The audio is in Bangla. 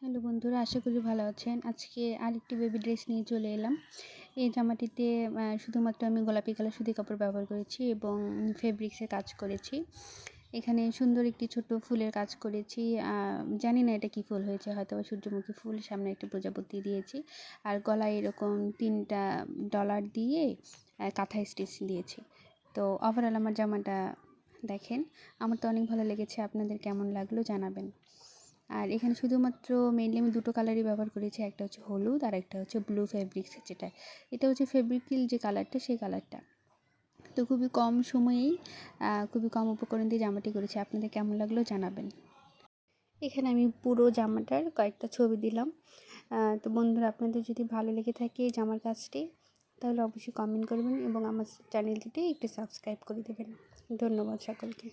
হ্যালো বন্ধুরা, আশা করি ভালো আছেন। আজকে আরেকটি বেবি ড্রেস নিয়ে চলে এলাম। এই জামাটিতে শুধুমাত্র আমি গোলাপি কালার সুতি কাপড় ব্যবহার করেছি এবং ফেব্রিক্সের কাজ করেছি। এখানে সুন্দর একটি ছোট ফুলের কাজ করেছি। জানি না এটা কী ফুল হয়েছে, হয়তো সূর্যমুখী ফুল। সামনে একটা প্রজাপতি দিয়েছি আর গলায় এরকম 3টা ডলার দিয়ে কাঁথা স্টিচ দিয়েছি। তো ওভারঅল আমার জামাটা দেখেন, আমার তো অনেক ভালো লেগেছে। আপনাদের কেমন লাগলো জানাবেন। আর এখানে শুধুমাত্র মেইনলি আমি দুটো কালারই ব্যবহার করেছি, একটা হচ্ছে হলুদ আর একটা হচ্ছে ব্লু ফেব্রিক্সের যেটা। এটা হচ্ছে ফেব্রিকিল যে কালারটা, সেই কালারটা। তো খুবই কম সময়েই খুবই কম উপকরণ দিয়ে জামাটি করেছি। আপনাদের কেমন লাগলো জানাবেন। এখানে আমি পুরো জামাটার কয়েকটা ছবি দিলাম। তো বন্ধুরা, আপনাদের যদি ভালো লেগে থাকে এই জামার কাজটি, তাহলে অবশ্যই কমেন্ট করবেন এবং আমার চ্যানেলটিতে একটু সাবস্ক্রাইব করে দেবেন। ধন্যবাদ সকলকে।